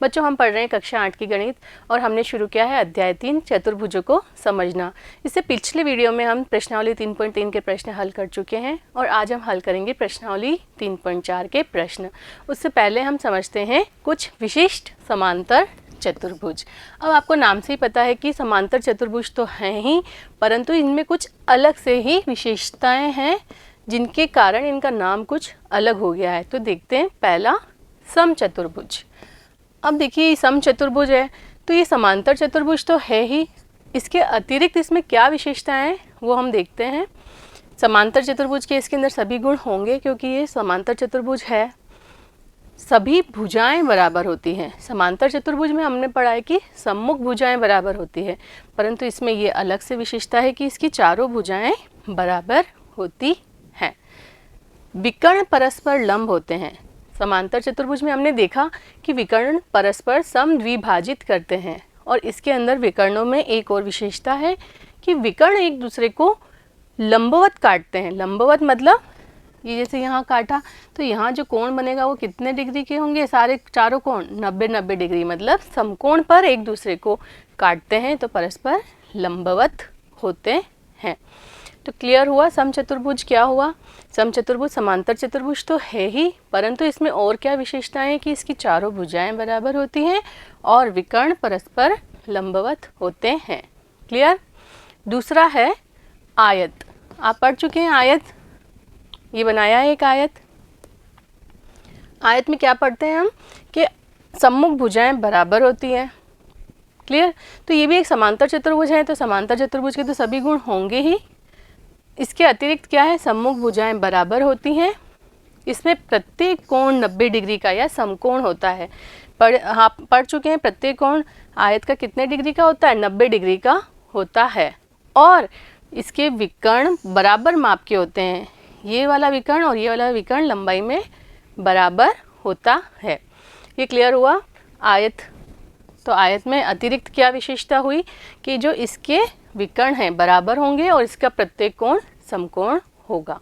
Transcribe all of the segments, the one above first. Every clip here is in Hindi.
बच्चों, हम पढ़ रहे हैं कक्षा 8 की गणित और हमने शुरू किया है अध्याय 3 चतुर्भुजों को समझना। इससे पिछले वीडियो में हम प्रश्नावली 3.3 के प्रश्न हल कर चुके हैं और आज हम हल करेंगे प्रश्नावली 3.4 के प्रश्न। उससे पहले हम समझते हैं कुछ विशिष्ट समांतर चतुर्भुज। अब आपको नाम से ही पता है कि समांतर चतुर्भुज तो हैं ही, परंतु इनमें कुछ अलग से ही विशेषताएं हैं जिनके कारण इनका नाम कुछ अलग हो गया है। तो देखते हैं पहला समचतुर्भुज। अब देखिए समचतुर्भुज है तो ये समांतर चतुर्भुज तो है ही, इसके अतिरिक्त इसमें क्या विशेषताएं हैं वो हम देखते हैं। समांतर चतुर्भुज के इसके अंदर सभी गुण होंगे क्योंकि ये समांतर चतुर्भुज है। सभी भुजाएं बराबर होती हैं। समांतर चतुर्भुज में हमने पढ़ा है कि सम्मुख भुजाएं बराबर होती है, परंतु इसमें ये अलग से विशेषता है कि इसकी चारों भुजाएं बराबर होती हैं। विकर्ण परस्पर लंब होते हैं। समांतर चतुर्भुज में हमने देखा कि विकर्ण परस्पर समद्विभाजित करते हैं और इसके अंदर विकर्णों में एक और विशेषता है कि विकर्ण एक दूसरे को लंबवत काटते हैं। लंबवत मतलब ये जैसे यहाँ काटा तो यहाँ जो कोण बनेगा वो कितने डिग्री के होंगे? सारे चारों कोण 90-90 डिग्री, मतलब समकोण पर एक दूसरे को काटते हैं तो परस्पर लंबवत होते हैं। तो क्लियर हुआ समचतुर्भुज क्या हुआ। समचतुर्भुज समांतर चतुर्भुज तो है ही, परंतु इसमें और क्या विशेषताएं हैं कि इसकी चारों भुजाएं बराबर होती हैं और विकर्ण परस्पर लंबवत होते हैं। क्लियर। दूसरा है आयत। आप पढ़ चुके हैं आयत, ये बनाया है एक आयत। आयत में क्या पढ़ते हैं हम कि सम्मुख भुजाएं बराबर होती हैं। क्लियर। तो ये भी एक समांतर चतुर्भुज है, तो समांतर चतुर्भुज के तो सभी गुण होंगे ही। इसके अतिरिक्त क्या है? सम्मुख भुजाएं बराबर होती हैं। इसमें प्रत्येक कोण 90 डिग्री का या समकोण होता है। पढ़ चुके हैं प्रत्येक कोण आयत का कितने डिग्री का होता है? 90 डिग्री का होता है और इसके विकर्ण बराबर माप के होते हैं। ये वाला विकर्ण और ये वाला विकर्ण लंबाई में बराबर होता है। ये क्लियर हुआ आयत। तो आयत में अतिरिक्त क्या विशेषता हुई कि जो इसके विकर्ण हैं बराबर होंगे और इसका प्रत्येक कोण समकोण होगा।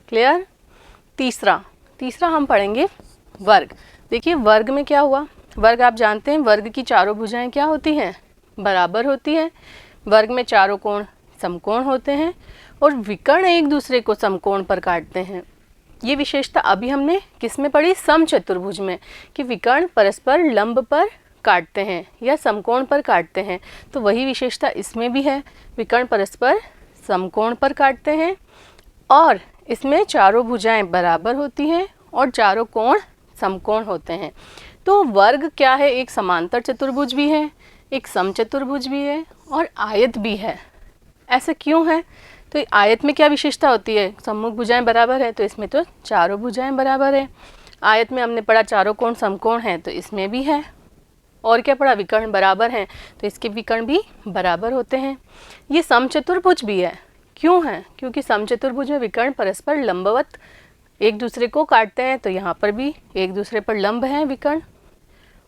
क्लियर। तीसरा हम पढ़ेंगे वर्ग। देखिए वर्ग में क्या हुआ। वर्ग आप जानते हैं वर्ग की चारों भुजाएं क्या होती हैं? बराबर होती हैं। वर्ग में चारों कोण समकोण होते हैं और विकर्ण एक दूसरे को समकोण पर काटते हैं। ये विशेषता अभी हमने किस में पढ़ी? समचतुर्भुज में, कि विकर्ण परस्पर लंब पर काटते हैं या समकोण पर काटते हैं। तो वही विशेषता इसमें भी है, विकर्ण परस्पर समकोण पर काटते हैं और इसमें चारों भुजाएं बराबर होती हैं और चारों कोण समकोण होते हैं। तो वर्ग क्या है? एक समांतर चतुर्भुज भी है, एक समचतुर्भुज भी है और आयत भी है। ऐसा क्यों है? तो आयत में क्या विशेषता होती है? सम्मुख भुजाएं बराबर है, तो इसमें तो चारों भुजाएं बराबर है। आयत में हमने पढ़ा चारों कोण समकोण है, तो इसमें भी है। और क्या पढ़ा? विकर्ण बराबर हैं, तो इसके विकर्ण भी बराबर होते हैं। ये समचतुर्भुज भी है। क्यों है? क्योंकि समचतुर्भुज में विकर्ण परस्पर लंबवत एक दूसरे को काटते हैं, तो यहाँ पर भी एक दूसरे पर लंब हैं विकर्ण।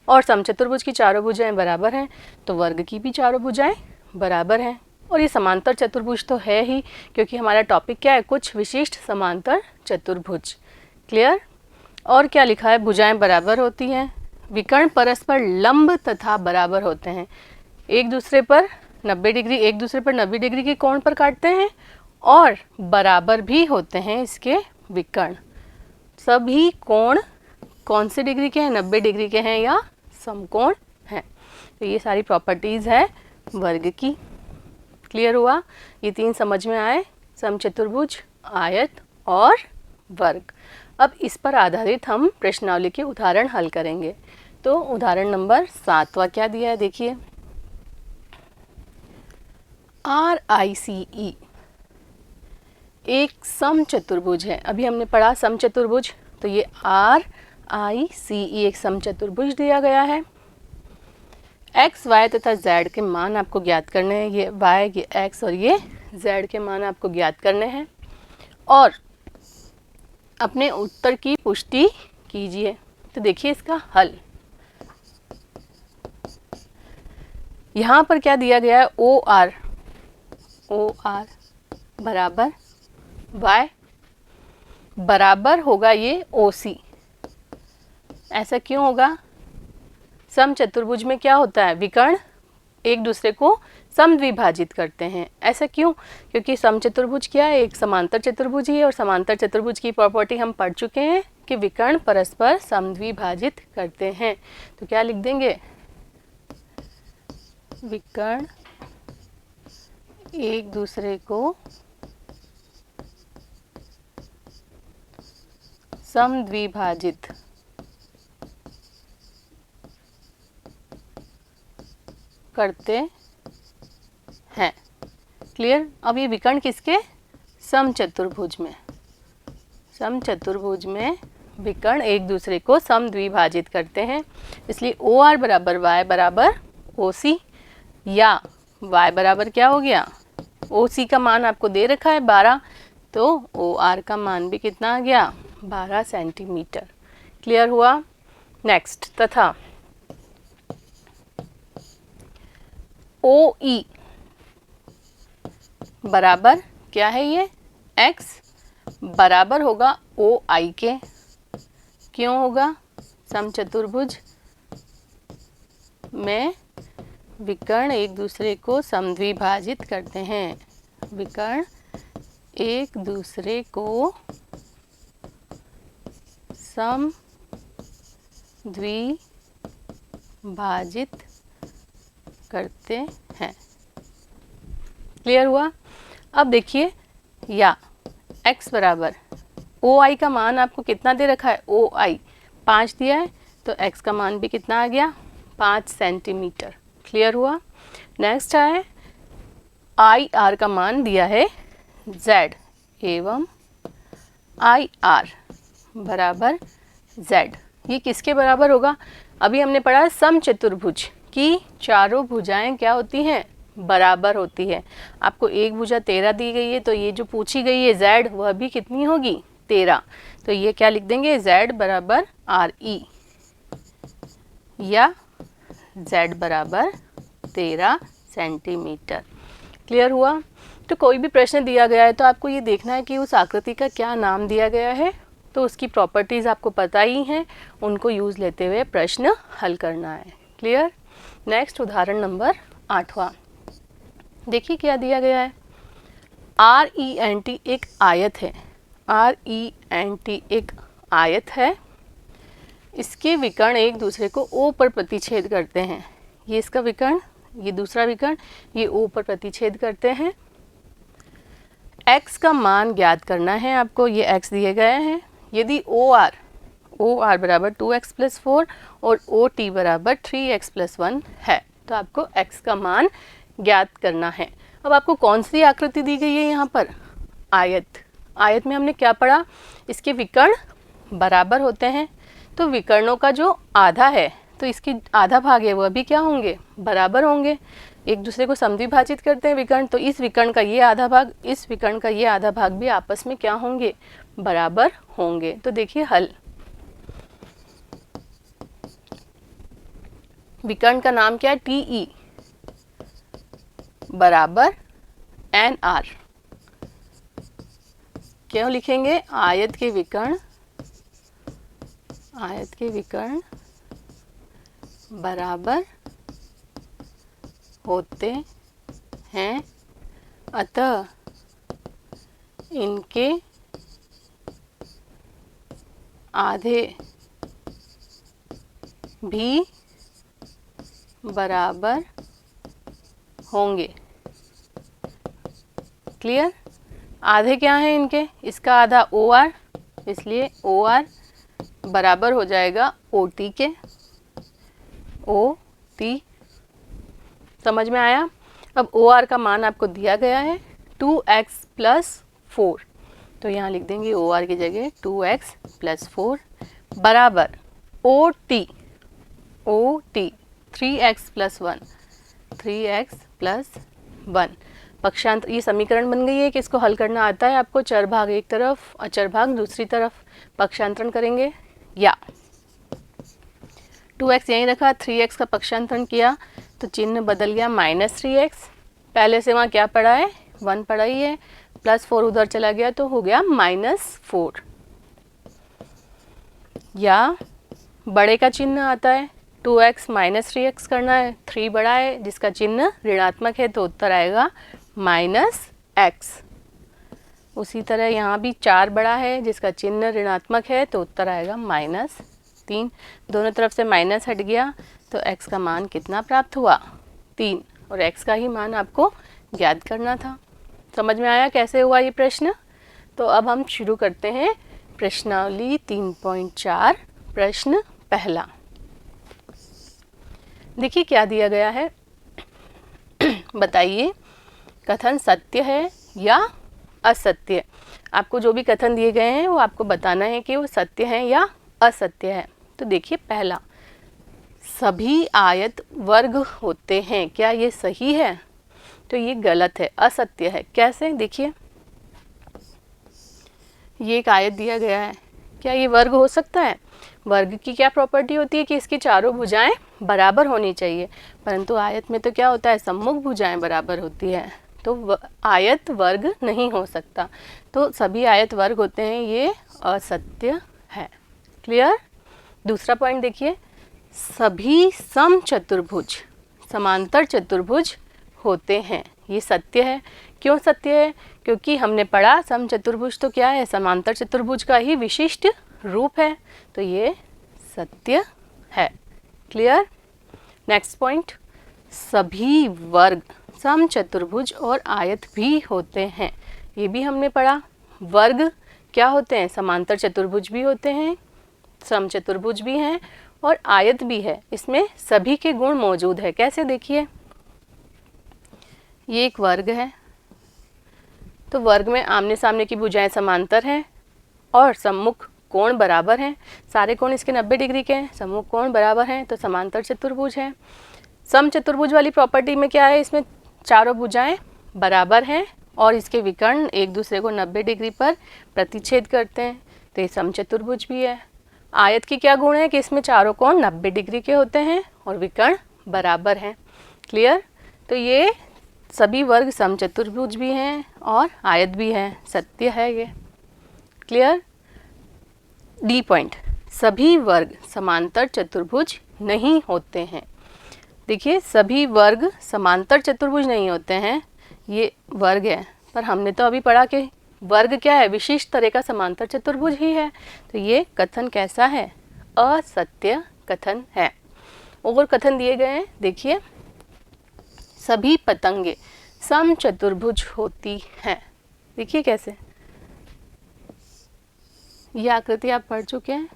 और समचतुर्भुज की चारों भुजाएं बराबर हैं, तो वर्ग की भी चारों भुजाएं बराबर हैं। और ये समांतर चतुर्भुज तो है ही, क्योंकि हमारा टॉपिक क्या है? कुछ विशिष्ट समांतर चतुर्भुज। क्लियर। और क्या लिखा है? भुजाएं बराबर होती हैं, विकर्ण परस्पर लंब तथा बराबर होते हैं। एक दूसरे पर 90 डिग्री, एक दूसरे पर 90 डिग्री के कोण पर काटते हैं और बराबर भी होते हैं इसके विकर्ण। सभी कोण कौन से डिग्री के हैं? 90 डिग्री के हैं या समकोण हैं। तो ये सारी प्रॉपर्टीज़ है वर्ग की। क्लियर हुआ। ये तीन समझ में आए, समचतुर्भुज, आयत और वर्ग। अब इस पर आधारित हम प्रश्नावली के उदाहरण हल करेंगे। तो उदाहरण नंबर 7वां क्या दिया है देखिए। RICE एक समचतुर्भुज है। अभी हमने पढ़ा समचतुर्भुज, तो ये RICE एक समचतुर्भुज दिया गया है। x, y तथा z के मान आपको ज्ञात करने हैं। ये y, ये x और ये z के मान आपको ज्ञात करने हैं और अपने उत्तर की पुष्टि कीजिए। तो देखिए इसका हल। यहाँ पर क्या दिया गया है? OR बराबर y बराबर होगा ये OC। ऐसा क्यों होगा? समचतुर्भुज में क्या होता है, विकर्ण एक दूसरे को समद्विभाजित करते हैं। ऐसा क्यों? क्योंकि समचतुर्भुज क्या है, एक समांतर चतुर्भुज ही है, और समांतर चतुर्भुज की प्रॉपर्टी हम पढ़ चुके हैं कि विकर्ण परस्पर समद्विभाजित करते हैं। तो क्या लिख देंगे, विकर्ण एक दूसरे को समद्विभाजित करते हैं। क्लियर? अब ये विकर्ण किसके, समचतुर्भुज में, समचतुर्भुज में विकर्ण एक दूसरे को समद्विभाजित करते हैं। इसलिए ओ आर बराबर वाई बराबर ओ सी, या y बराबर क्या हो गया, ओ सी का मान आपको दे रखा है 12, तो ओ आर का मान भी कितना आ गया, 12 सेंटीमीटर। क्लियर हुआ? नेक्स्ट, तथा ओ ई बराबर क्या है, ये x बराबर होगा ओ आई के। क्यों होगा? समचतुर्भुज में विकर्ण एक दूसरे को समद्विभाजित करते हैं, विकर्ण एक दूसरे को समद्विभाजित करते हैं। क्लियर हुआ? अब देखिए, या x बराबर ओ आई का मान आपको कितना दे रखा है, ओ आई 5 दिया है, तो x का मान भी कितना आ गया, 5 सेंटीमीटर। क्लियर हुआ? नेक्स्ट है आई आर का मान दिया है z, एवं आई आर बराबर z। ये किसके बराबर होगा? अभी हमने पढ़ा समचतुर्भुज की चारों भुजाएं क्या होती हैं, बराबर होती है। आपको एक भुजा 13 दी गई है, तो ये जो पूछी गई है z, वह भी कितनी होगी, 13। तो ये क्या लिख देंगे, z बराबर आर ई, या z बराबर 13 सेंटीमीटर। क्लियर हुआ? तो कोई भी प्रश्न दिया गया है तो आपको ये देखना है कि उस आकृति का क्या नाम दिया गया है, तो उसकी प्रॉपर्टीज़ आपको पता ही हैं, उनको यूज़ लेते हुए प्रश्न हल करना है। क्लियर? नेक्स्ट उदाहरण नंबर 8वां, देखिए क्या दिया गया है। आर ई एन टी एक आयत है, आर ई एन टी एक आयत है, इसके विकर्ण एक दूसरे को ओ पर प्रतिच्छेद करते हैं। ये इसका विकर्ण, ये दूसरा विकर्ण, ये ओ पर प्रतिच्छेद करते हैं। x का मान ज्ञात करना है आपको, ये x दिए गए हैं। यदि ओ आर बराबर 2x + 4 और ओ टी बराबर 3x + 1 है, तो आपको x का मान ज्ञात करना है। अब आपको कौन सी आकृति दी गई है यहाँ पर, आयत। आयत में हमने क्या पढ़ा, इसके विकर्ण बराबर होते हैं, तो विकर्णों का जो आधा है, तो इसकी आधा भाग है वह भी क्या होंगे, बराबर होंगे। एक दूसरे को समद्विभाजित करते हैं विकर्ण, तो इस विकर्ण का ये आधा भाग, इस विकर्ण का ये आधा भाग भी आपस में क्या होंगे, बराबर होंगे। तो देखिए हल, विकर्ण का नाम क्या है, टी ई बराबर एन आर। क्यों लिखेंगे, आयत के विकर्ण बराबर होते हैं, अतः इनके आधे भी बराबर होंगे। क्लियर? आधे क्या हैं इनके, इसका आधा ओ आर, इसलिए ओ आर बराबर हो जाएगा ओ टी के, ओ टी। समझ में आया? अब ओ आर का मान आपको दिया गया है 2x + 4, तो यहाँ लिख देंगे ओ आर की जगह 2x + 4 बराबर ओ टी 3x + 1, 3x + 1। पक्षांतर, ये समीकरण बन गई है कि इसको हल करना आता है आपको, चर भाग एक तरफ, अचर भाग दूसरी तरफ। पक्षांतरण करेंगे, या 2x यहीं रखा, 3x का पक्षांतरण किया तो चिन्ह बदल गया -3x। पहले से वहाँ क्या पड़ा है, 1 पड़ा ही है, +4 उधर चला गया तो हो गया -4। या बड़े का चिन्ह आता है 2x माइनस 3x करना है, 3 बड़ा है जिसका चिन्ह ऋणात्मक है तो उत्तर आएगा -x। उसी तरह यहाँ भी 4 बड़ा है जिसका चिन्ह ऋणात्मक है तो उत्तर आएगा -3। दोनों तरफ से माइनस हट गया तो x का मान कितना प्राप्त हुआ? 3। और x का ही मान आपको ज्ञात करना था। समझ में आया कैसे हुआ ये प्रश्न? तो अब हम शुरू करते हैं प्रश्नावली 3.4। प्रश्न पहला, देखिए क्या दिया गया है। बताइए कथन सत्य है या असत्य। आपको जो भी कथन दिए गए हैं वो आपको बताना है कि वो सत्य है या असत्य है। तो देखिए पहला, सभी आयत वर्ग होते हैं, क्या ये सही है? तो ये गलत है, असत्य है। कैसे? देखिए ये एक आयत दिया गया है, क्या ये वर्ग हो सकता है? वर्ग की क्या प्रॉपर्टी होती है कि इसकी चारों भुजाएं बराबर होनी चाहिए, परंतु आयत में तो क्या होता है, सम्मुख भुजाएं बराबर होती है, तो आयत वर्ग नहीं हो सकता। तो सभी आयत वर्ग होते हैं, ये असत्य है। क्लियर? दूसरा पॉइंट देखिए, सभी समचतुर्भुज समांतर चतुर्भुज होते हैं, ये सत्य है। क्यों सत्य है? क्योंकि हमने पढ़ा समचतुर्भुज तो क्या है, समांतर चतुर्भुज का ही विशिष्ट रूप है, तो ये सत्य है। क्लियर? नेक्स्ट पॉइंट, सभी वर्ग समचतुर्भुज और आयत भी होते हैं, ये भी हमने पढ़ा। वर्ग क्या होते हैं? समांतर चतुर्भुज भी होते हैं, समचतुर्भुज भी हैं और आयत भी है। इसमें सभी के गुण मौजूद है। कैसे? देखिए ये एक वर्ग है, तो वर्ग में आमने सामने की भुजाएं समांतर हैं और सम्मुख कोण बराबर हैं। सारे कोण इसके 90 डिग्री के हैं, सम्मुख कोण बराबर हैं, तो समांतर चतुर्भुज है। समचतुर्भुज वाली प्रॉपर्टी में क्या है, इसमें चारों भुजाएं बराबर हैं और इसके विकर्ण एक दूसरे को 90 डिग्री पर प्रतिच्छेद करते हैं, तो ये समचतुर्भुज भी है। आयत की क्या गुण है कि इसमें चारों कोण 90 डिग्री के होते हैं और विकर्ण बराबर हैं। क्लियर? तो ये सभी वर्ग समचतुर्भुज भी हैं और आयत भी है, सत्य है ये। क्लियर? डी पॉइंट, सभी वर्ग समांतर चतुर्भुज नहीं होते हैं। देखिए सभी वर्ग समांतर चतुर्भुज नहीं होते हैं, ये वर्ग है, पर हमने तो अभी पढ़ा कि वर्ग क्या है, विशिष्ट तरह का समांतर चतुर्भुज ही है, तो ये कथन कैसा है? असत्य कथन है। और कथन दिए गए हैं, देखिए सभी पतंगे समचतुर्भुज होती हैं। देखिए कैसे, ये आकृति आप पढ़ चुके हैं।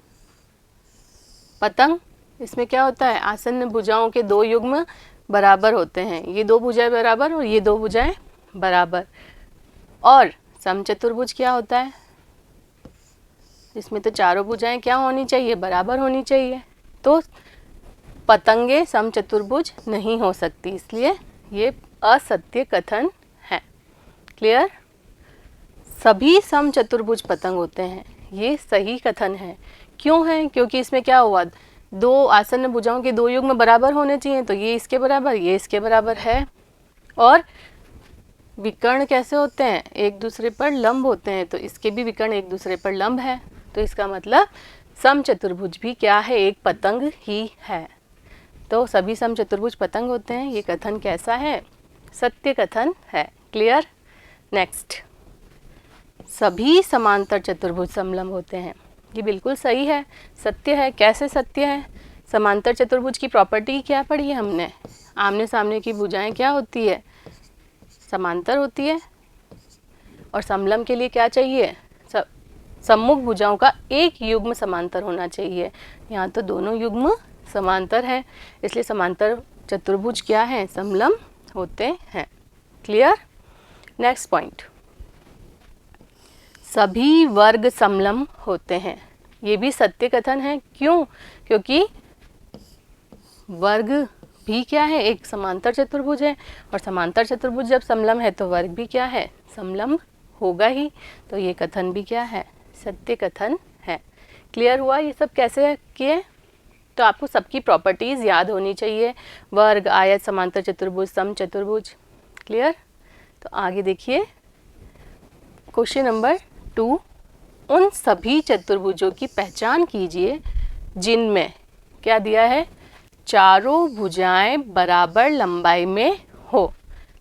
पतंग, इसमें क्या होता है, आसन्न भुजाओं के दो युग्म बराबर होते हैं, ये दो भुजाएं बराबर और ये दो भुजाएं बराबर। और समचतुर्भुज क्या होता है, इसमें तो चारों भुजाएं क्या होनी चाहिए, बराबर होनी चाहिए, तो पतंगे समचतुर्भुज नहीं हो सकती, इसलिए ये असत्य कथन है। क्लियर? सभी समचतुर्भुज पतंग होते हैं, ये सही कथन है। क्यों है? क्योंकि इसमें क्या हुआ, दो आसन्न भुजाओं के दो युग्म बराबर होने चाहिए, तो ये इसके बराबर, ये इसके बराबर है। और विकर्ण कैसे होते हैं, एक दूसरे पर लंब होते हैं, तो इसके भी विकर्ण एक दूसरे पर लंब है, तो इसका मतलब समचतुर्भुज भी क्या है, एक पतंग ही है। तो सभी समचतुर्भुज पतंग होते हैं, ये कथन कैसा है, सत्य कथन है। क्लियर? नेक्स्ट, सभी समांतर चतुर्भुज समलंब होते हैं, ये बिल्कुल सही है, सत्य है। कैसे सत्य है? समांतर चतुर्भुज की प्रॉपर्टी क्या पढ़ी है हमने, आमने सामने की भुजाएं क्या होती है, समांतर होती है, और समलंब के लिए क्या चाहिए, सम्मुख भुजाओं का एक युग्म समांतर होना चाहिए। यहाँ तो दोनों युग्म समांतर है, इसलिए समांतर चतुर्भुज क्या है, समलंब होते हैं। क्लियर? नेक्स्ट पॉइंट, सभी वर्ग समलंब होते हैं, ये भी सत्य कथन है। क्यों? क्योंकि वर्ग भी क्या है, एक समांतर चतुर्भुज है, और समांतर चतुर्भुज जब समलंब है तो वर्ग भी क्या है, समलंब होगा ही, तो ये कथन भी क्या है, सत्य कथन है। क्लियर हुआ ये सब कैसे किए? तो आपको सबकी प्रॉपर्टीज़ याद होनी चाहिए, वर्ग, आयत, समांतर चतुर्भुज, समचतुर्भुज। क्लियर? तो आगे देखिए क्वेश्चन नंबर 2, उन सभी चतुर्भुजों की पहचान कीजिए जिनमें क्या दिया है, चारों भुजाएं बराबर लंबाई में हो।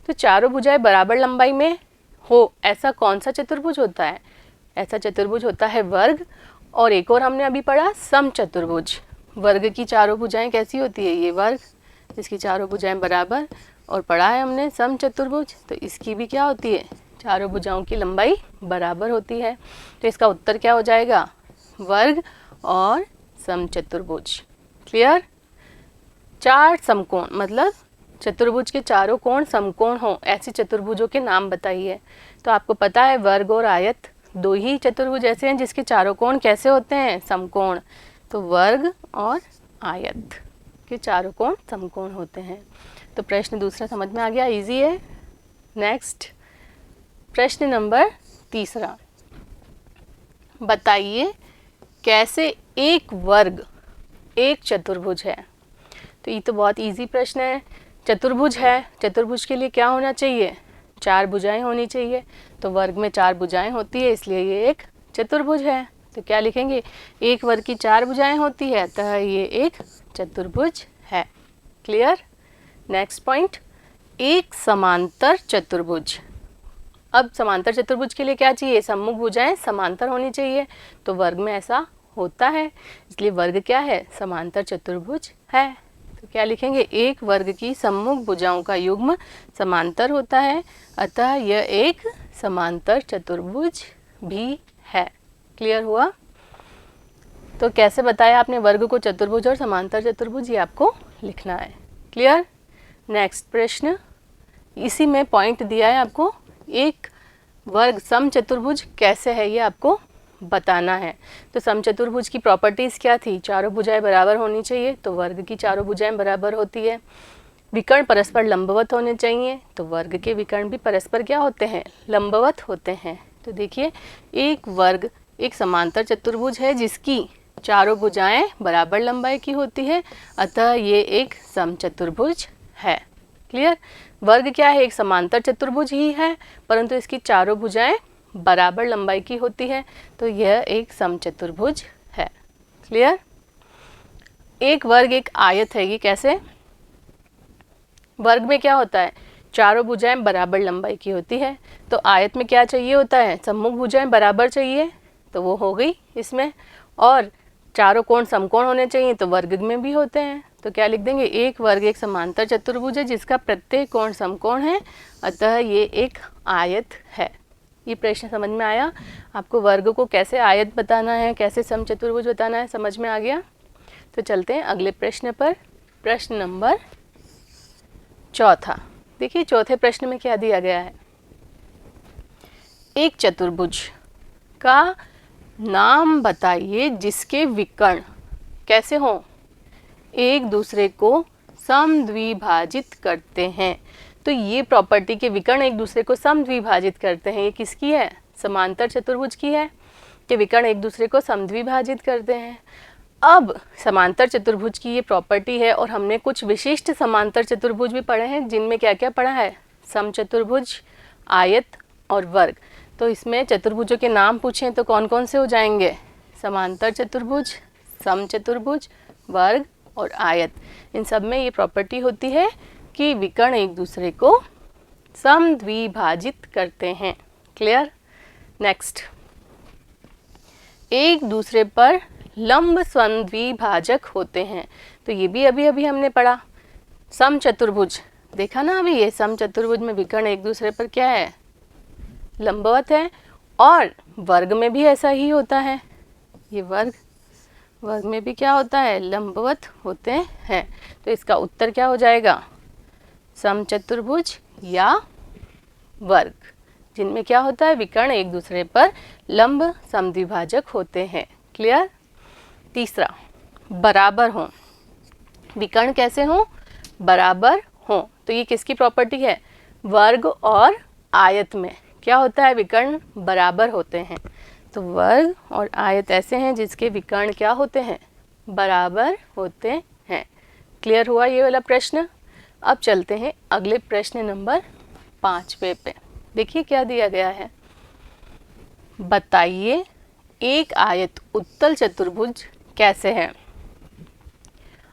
तो चारों भुजाएं बराबर लंबाई में हो, ऐसा कौन सा चतुर्भुज होता है? ऐसा चतुर्भुज होता है वर्ग। और एक और हमने अभी पढ़ा समचतुर्भुज। वर्ग की चारों भुजाएं कैसी होती है? ये वर्ग जिसकी चारों भुजाएं बराबर। और पढ़ा है हमने समचतुर्भुज, तो इसकी भी क्या होती है? चारों भुजाओं की लंबाई बराबर होती है। तो इसका उत्तर क्या हो जाएगा? वर्ग और समचतुर्भुज। क्लियर? चार समकोण मतलब चतुर्भुज के चारों कोण समकोण हो, ऐसे चतुर्भुजों के नाम बताइए। तो आपको पता है वर्ग और आयत दो ही चतुर्भुज ऐसे हैं जिसके चारों कोण कैसे होते हैं? समकोण। तो वर्ग और आयत के चारों कोण समकोण होते हैं। तो प्रश्न दूसरा समझ में आ गया, इजी है। नेक्स्ट प्रश्न नंबर तीसरा, बताइए कैसे एक वर्ग एक चतुर्भुज है? तो ये तो बहुत इजी प्रश्न है। चतुर्भुज है, चतुर्भुज के लिए क्या होना चाहिए? चार भुजाएं होनी चाहिए। तो वर्ग में चार भुजाएं होती है, इसलिए ये एक चतुर्भुज है। तो क्या लिखेंगे? एक वर्ग की चार भुजाएं होती है, अतः ये एक चतुर्भुज है। क्लियर? नेक्स्ट पॉइंट, एक समांतर चतुर्भुज। अब समांतर चतुर्भुज के लिए क्या चाहिए? सम्मुख भुजाएं समांतर होनी चाहिए। तो वर्ग में ऐसा होता है, इसलिए वर्ग क्या है? समांतर चतुर्भुज है। तो क्या लिखेंगे? एक वर्ग की सम्मुख भुजाओं का युग्म समांतर होता है, अतः यह एक समांतर चतुर्भुज भी है। क्लियर हुआ? तो कैसे बताया आपने वर्ग को चतुर्भुज और समांतर चतुर्भुज, ये आपको लिखना है। क्लियर? नेक्स्ट प्रश्न, इसी में पॉइंट दिया है आपको, एक वर्ग समचतुर्भुज कैसे है ये आपको बताना है। तो समचतुर्भुज की प्रॉपर्टीज़ क्या थी? चारों भुजाएं बराबर होनी चाहिए, तो वर्ग की चारों भुजाएं बराबर होती है। विकर्ण परस्पर लंबवत होने चाहिए, तो वर्ग के विकर्ण भी परस्पर क्या होते हैं? लंबवत होते हैं। तो देखिए, एक वर्ग एक समांतर चतुर्भुज है जिसकी चारों भुजाएं बराबर लंबाई की होती है, अतः ये एक समचतुर्भुज है। क्लियर? वर्ग क्या है? एक समांतर चतुर्भुज ही है, परंतु इसकी चारों भुजाएं बराबर लंबाई की होती है, तो यह एक समचतुर्भुज है। क्लियर? एक वर्ग एक आयत है, ये कैसे? वर्ग में क्या होता है? चारों भुजाएं बराबर लंबाई की होती है। तो आयत में क्या चाहिए होता है? सम्मुख भुजाएं बराबर चाहिए, तो वो हो गई इसमें। और चारों कोण समकोण होने चाहिए, तो वर्ग में भी होते हैं। तो क्या लिख देंगे? एक वर्ग एक समांतर चतुर्भुज है जिसका प्रत्येक कोण समकोण है, अतः ये एक आयत है। ये प्रश्न समझ में आया? आपको वर्ग को कैसे आयत बताना है, कैसे समचतुर्भुज बताना है, समझ में आ गया? तो चलते हैं अगले प्रश्न पर। प्रश्न नंबर चौथा। देखिए चौथे प्रश्न में क्या दिया गया है? एक चतुर्भुज का नाम बताइए जिसके विकर्ण कैसे हों? एक दूसरे को समद्विभाजित करते हैं। तो ये प्रॉपर्टी के विकर्ण एक दूसरे को समद्विभाजित करते हैं, ये किसकी है? समांतर चतुर्भुज की है कि विकर्ण एक दूसरे को समद्विभाजित करते हैं। अब समांतर चतुर्भुज की ये प्रॉपर्टी है, और हमने कुछ विशिष्ट समांतर चतुर्भुज भी पढ़े हैं जिनमें क्या क्या पढ़ा है? समचतुर्भुज, आयत और वर्ग। तो इसमें चतुर्भुजों के नाम पूछें तो कौन कौन से हो जाएंगे? समांतर चतुर्भुज, समचतुर्भुज, वर्ग और आयत। इन सब में ये प्रॉपर्टी होती है कि विकर्ण एक दूसरे को समद्विभाजित करते हैं। क्लियर? नेक्स्ट, एक दूसरे पर लंब समद्विभाजक होते हैं। तो ये भी अभी अभी हमने पढ़ा। समचतुर्भुज देखा ना अभी, ये समचतुर्भुज में विकर्ण एक दूसरे पर क्या है? लंबवत है। और वर्ग में भी ऐसा ही होता है। ये वर्ग में भी क्या होता है? लंबवत होते हैं। तो इसका उत्तर क्या हो जाएगा? समचतुर्भुज या वर्ग, जिनमें क्या होता है? विकर्ण एक दूसरे पर लंब समद्विभाजक होते हैं। क्लियर? तीसरा, बराबर हों। विकर्ण कैसे हों? बराबर हों। तो ये किसकी प्रॉपर्टी है? वर्ग और आयत में क्या होता है? विकर्ण बराबर होते हैं। तो वर्ग और आयत ऐसे हैं जिसके विकर्ण क्या होते हैं? बराबर होते हैं। क्लियर हुआ ये वाला प्रश्न? अब चलते हैं अगले प्रश्न नंबर 5वें पे। देखिए क्या दिया गया है? बताइए एक आयत उत्तल चतुर्भुज कैसे है?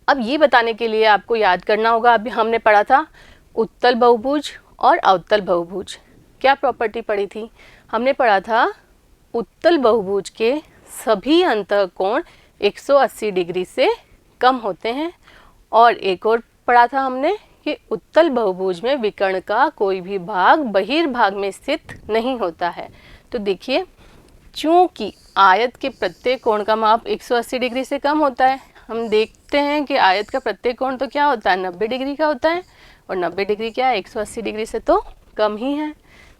अब ये बताने के लिए आपको याद करना होगा, अभी हमने पढ़ा था उत्तल बहुभुज और अवतल बहुभुज। क्या प्रॉपर्टी पढ़ी थी? हमने पढ़ा था उत्तल बहुभुज के सभी अंतःकोण 180 डिग्री से कम होते हैं, और एक और पढ़ा था हमने कि उत्तल बहुभुज में विकर्ण का कोई भी भाग बहिर्भाग में स्थित नहीं होता है। तो देखिए, चूंकि आयत के प्रत्येक कोण का माप 180 डिग्री से कम होता है, हम देखते हैं कि आयत का प्रत्येक कोण तो क्या होता है, 90 डिग्री का होता है, और 90 डिग्री क्या है, 180 डिग्री से तो कम ही है।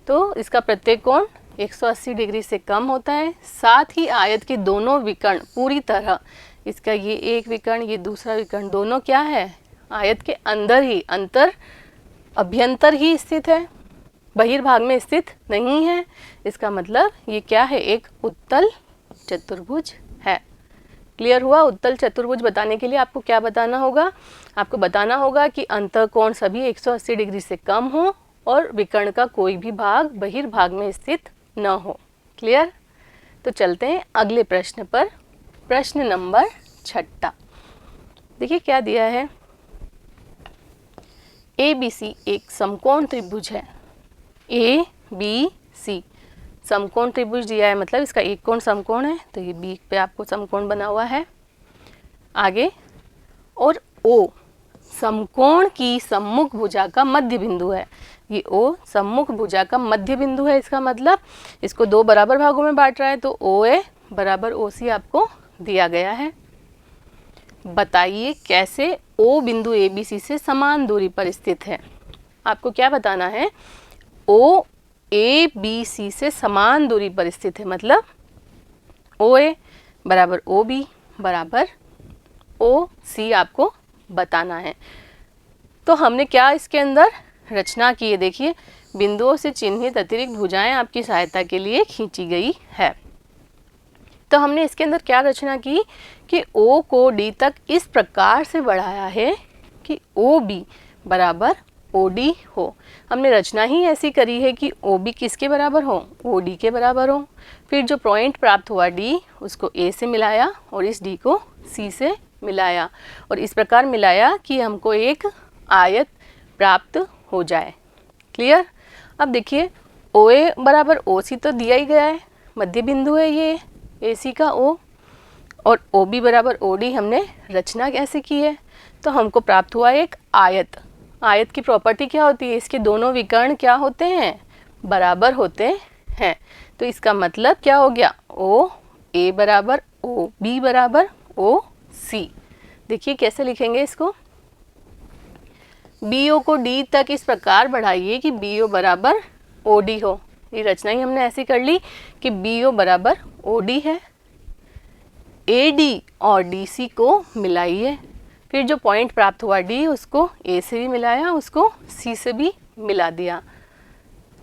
तो इसका प्रत्येक कोण 180 डिग्री से कम होता है। साथ ही आयत के दोनों विकर्ण पूरी तरह, इसका ये एक विकर्ण, ये दूसरा विकर्ण, दोनों क्या है, आयत के अंदर ही, अभ्यंतर ही स्थित है, बहिर्भाग में स्थित नहीं है। इसका मतलब ये क्या है, एक उत्तल चतुर्भुज है। क्लियर हुआ? उत्तल चतुर्भुज बताने के लिए आपको क्या बताना होगा? आपको बताना होगा कि अंतःकोण सभी 180 डिग्री से कम हो और विकर्ण का कोई भी भाग बहिर्भाग में स्थित न हो। क्लियर? तो चलते हैं अगले प्रश्न पर। प्रश्न नंबर 6। देखिए क्या दिया है। ABC एक समकोण त्रिभुज है। ABC समकोण त्रिभुज दिया है, मतलब इसका एक कोण समकोण है, तो ये बी पे आपको समकोण बना हुआ है। आगे, और O समकोण की सम्मुख भुजा का मध्य बिंदु है। ये O सम्मुख भुजा का मध्य बिंदु है, इसका मतलब इसको दो बराबर भागों में बांट रहा है, तो OA बराबर OC आपको दिया गया है। बताइए कैसे O बिंदु ABC से समान दूरी पर स्थित है। आपको क्या बताना है, O ABC से समान दूरी पर स्थित है, मतलब OA बराबर OB बराबर OC आपको बताना है। तो हमने क्या इसके अंदर रचना की है, देखिए बिंदुओं से चिन्हित अतिरिक्त भुजाएं आपकी सहायता के लिए खींची गई है। तो हमने इसके अंदर क्या रचना की कि O को D तक इस प्रकार से बढ़ाया है कि OB बराबर OD हो। हमने रचना ही ऐसी करी है कि OB किसके बराबर हो, OD के बराबर हो। फिर जो पॉइंट प्राप्त हुआ D, उसको A से मिलाया और इस D को C से मिलाया, और इस प्रकार मिलाया कि हमको एक आयत प्राप्त हो जाए। क्लियर? अब देखिए OA बराबर OC तो दिया ही गया है, मध्य बिंदु है ये AC का O, और OB बराबर OD हमने रचना कैसे की है, तो हमको प्राप्त हुआ एक आयत। आयत की प्रॉपर्टी क्या होती है, इसके दोनों विकर्ण क्या होते हैं, बराबर होते हैं। तो इसका मतलब क्या हो गया, OA बराबर OB बराबर OC। देखिए कैसे लिखेंगे इसको, BO को D तक इस प्रकार बढ़ाइए कि BO बराबर OD हो। ये रचना ही हमने ऐसी कर ली कि BO बराबर OD है। AD और DC को मिलाइए, फिर जो पॉइंट प्राप्त हुआ D, उसको A से भी मिलाया, उसको C से भी मिला दिया।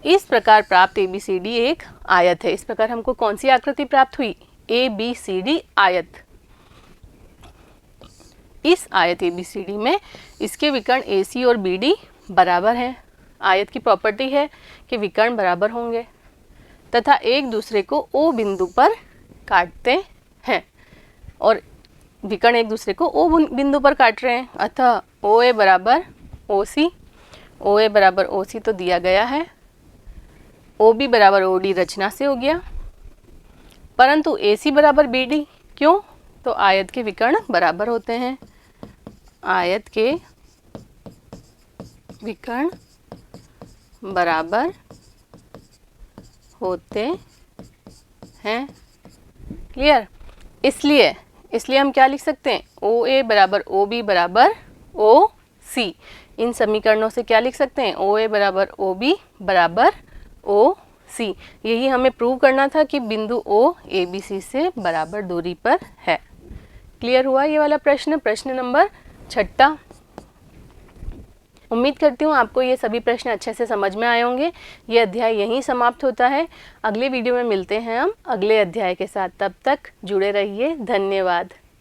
इस प्रकार प्राप्त ABCD एक आयत है। इस प्रकार हमको कौन सी आकृति प्राप्त हुई, ABCD आयत। इस आयत ABCD में इसके विकर्ण AC और BD बराबर हैं। आयत की प्रॉपर्टी है कि विकर्ण बराबर होंगे तथा एक दूसरे को O बिंदु पर काटते हैं, और विकर्ण एक दूसरे को O बिंदु पर काट रहे हैं। अतः OA बराबर OC, OA बराबर OC तो दिया गया है, OB बराबर OD रचना से हो गया, परंतु AC बराबर BD क्यों, तो आयत के विकर्ण बराबर होते हैं। आयत के विकर्ण बराबर होते हैं। क्लियर? इसलिए हम क्या लिख सकते हैं, OA बराबर OB बराबर OC। इन समीकरणों से क्या लिख सकते हैं, OA बराबर OB बराबर OC। यही हमें प्रूव करना था कि बिंदु O ABC से बराबर दूरी पर है। क्लियर हुआ ये वाला प्रश्न, प्रश्न नंबर 6। उम्मीद करती हूँ आपको ये सभी प्रश्न अच्छे से समझ में आए होंगे। ये अध्याय यहीं समाप्त होता है। अगले वीडियो में मिलते हैं हम अगले अध्याय के साथ। तब तक जुड़े रहिए। धन्यवाद।